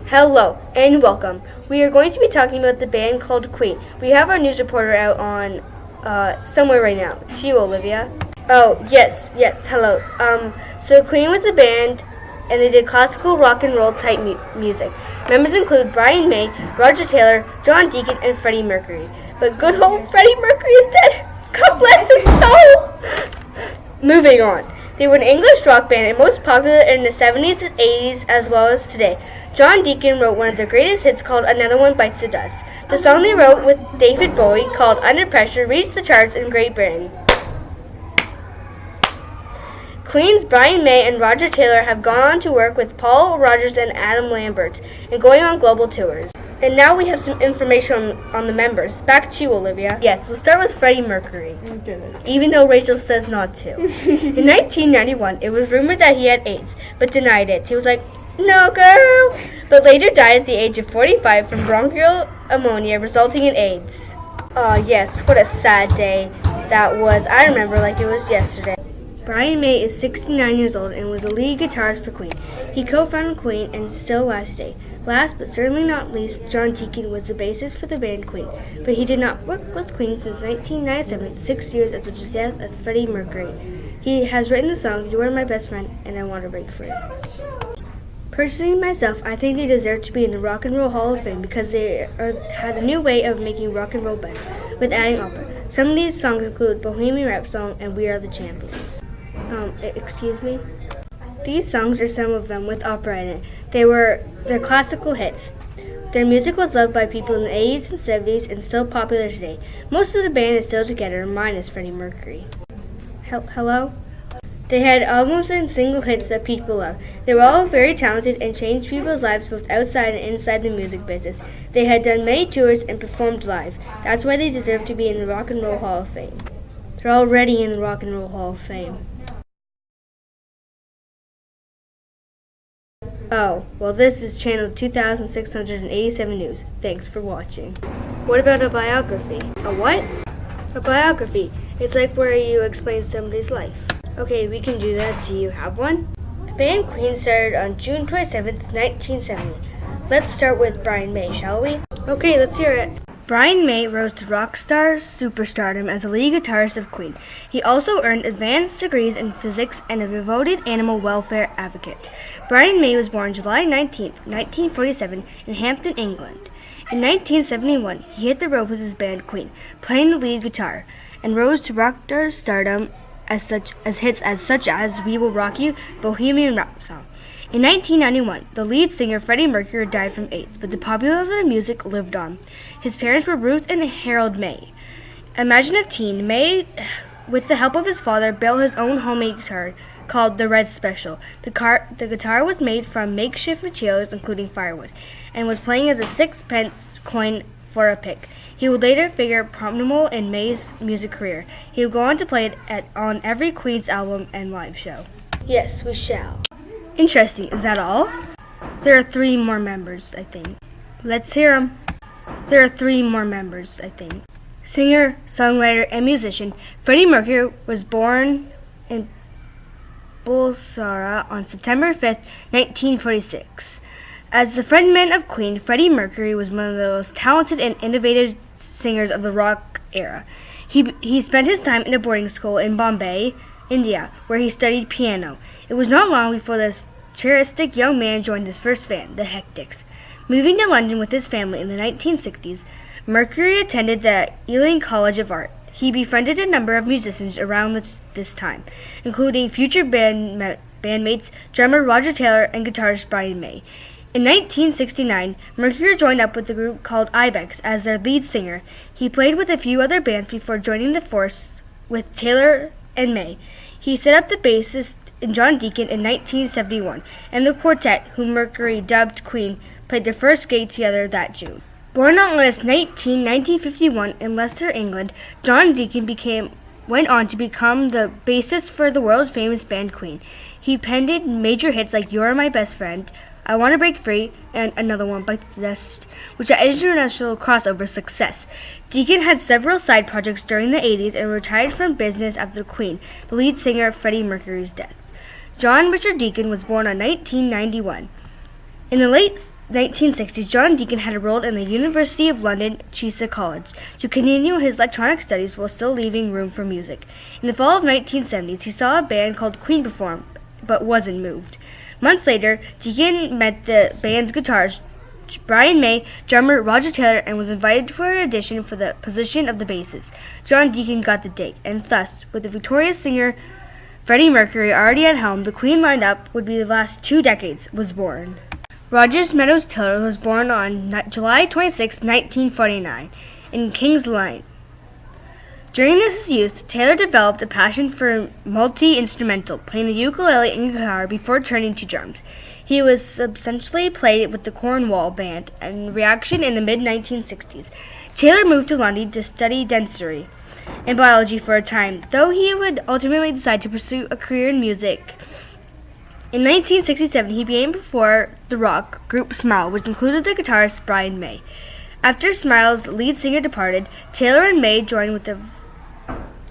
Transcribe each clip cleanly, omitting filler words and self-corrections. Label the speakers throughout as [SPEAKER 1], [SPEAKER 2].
[SPEAKER 1] Hello and welcome. We are going to be talking about the band called Queen. We have our news reporter out on somewhere right now. To you, Olivia. Oh, yes, hello. So Queen was a band and they did classical rock and roll type music. Members include Brian May, Roger Taylor, John Deacon, and Freddie Mercury. But good old Freddie Mercury is dead. God bless his soul. Moving on. They were an English rock band and most popular in the 70s and 80s as well as today. John Deacon wrote one of their greatest hits called Another One Bites the Dust. The song they wrote with David Bowie called Under Pressure reached the charts in Great Britain. Queen's Brian May and Roger Taylor have gone on to work with Paul Rodgers and Adam Lambert and going on global tours. And now we have some information on the members. Back to you, Olivia. Yes, we'll start with Freddie Mercury. Even though Rachel says not to. In 1991, it was rumored that he had AIDS, but denied it. He was like, "No, girl," but later died at the age of 45 from bronchial pneumonia resulting in AIDS. Yes, what a sad day that was. I remember like it was yesterday. Brian May is 69 years old and was the lead guitarist for Queen. He co-founded Queen and is still alive today. Last but certainly not least, John Deacon was the bassist for the band Queen, but he did not work with Queen since 1997, 6 years after the death of Freddie Mercury. He has written the song "You Are My Best Friend" and "I Want to Break Free." Personally, myself, I think they deserve to be in the Rock and Roll Hall of Fame because they had a new way of making rock and roll better, with adding opera. Some of these songs include Bohemian Rhapsody and We Are the Champions. Excuse me? These songs are some of them with opera in it. They're classical hits. Their music was loved by people in the 80s and 70s and still popular today. Most of the band is still together, minus Freddie Mercury. Hello? They had albums and single hits that people love. They were all very talented and changed people's lives both outside and inside the music business. They had done many tours and performed live. That's why they deserve to be in the Rock and Roll Hall of Fame. They're already in the Rock and Roll Hall of Fame. Oh, well, this is channel 2687 News. Thanks for watching. What about a biography? A what? A biography. It's like where you explain somebody's life. Okay, we can do that. Do you have one? The band Queen started on June 27th, 1970. Let's start with Brian May, shall we? Okay, let's hear it. Brian May rose to rock star superstardom as the lead guitarist of Queen. He also earned advanced degrees in physics and a devoted animal welfare advocate. Brian May was born July 19, 1947 in Hampton, England. In 1971, he hit the road with his band Queen, playing the lead guitar, and rose to rock star stardom as hits such as We Will Rock You, Bohemian Rhapsody. In 1991, the lead singer Freddie Mercury died from AIDS, but the popularity of the music lived on. His parents were Ruth and Harold May. Imaginative teen, May, with the help of his father, built his own homemade guitar called the Red Special. The guitar was made from makeshift materials, including firewood, and was playing as a sixpence coin for a pick. He would later figure prominent in May's music career. He would go on to play it on every Queen's album and live show. Yes, we shall. Interesting. Is that all? There are 3 more members, I think. Let's hear them. There are 3 more members, I think. Singer, songwriter, and musician Freddie Mercury was born in Bulgaria on September 5th, 1946. As the frontman of Queen, Freddie Mercury was one of the most talented and innovative singers of the rock era. He spent his time in a boarding school in Bombay, India, where he studied piano. It was not long before this charismatic young man joined his first band, the Hectics. Moving to London with his family in the 1960s, Mercury attended the Ealing College of Art. He befriended a number of musicians around this time, including future bandmates drummer Roger Taylor and guitarist Brian May. In 1969, Mercury joined up with the group called Ibex as their lead singer. He played with a few other bands before joining the force with Taylor and May. He set up the bassist John Deacon in 1971, and the quartet, whom Mercury dubbed Queen, played their first gig together that June. Born on August 19, 1951 in Leicester, England, John Deacon went on to become the bassist for the world-famous band Queen. He penned major hits like You Are My Best Friend, I Want to Break Free, and Another One Bites the Dust, which had international crossover success. Deacon had several side projects during the 80s and retired from business after Queen, the lead singer of Freddie Mercury's death. John Richard Deacon was born in 1991. In the late 1960s, John Deacon had enrolled in the University of London Chisa College to continue his electronic studies while still leaving room for music. In the fall of 1970s, he saw a band called Queen perform, but wasn't moved. Months later, Deacon met the band's guitarist, Brian May, drummer Roger Taylor, and was invited for an audition for the position of the bassist. John Deacon got the date, and thus, with the victorious singer Freddie Mercury already at helm, the Queen lineup would be the last 2 decades was born. Rogers Meadows Taylor was born on July 26, 1949, in Kings Lynn. During his youth, Taylor developed a passion for multi-instrumental, playing the ukulele and guitar before turning to drums. He was substantially played with the Cornwall Band and Reaction in the mid-1960s. Taylor moved to London to study dentistry and biology for a time, though he would ultimately decide to pursue a career in music. In 1967, he began before the rock group Smile, which included the guitarist Brian May. After Smile's lead singer departed, Taylor and May joined with the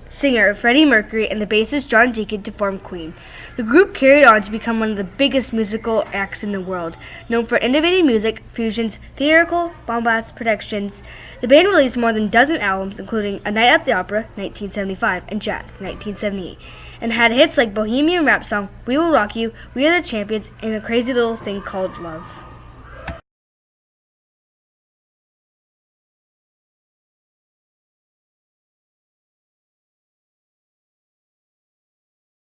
[SPEAKER 1] singer Freddie Mercury and the bassist John Deacon to form Queen. The group carried on to become one of the biggest musical acts in the world, known for innovative music, fusions, theatrical, bombast productions. The band released more than a dozen albums, including A Night at the Opera, 1975, and Jazz, 1978, and had hits like Bohemian Rhapsody, We Will Rock You, We Are the Champions, and A Crazy Little Thing Called Love.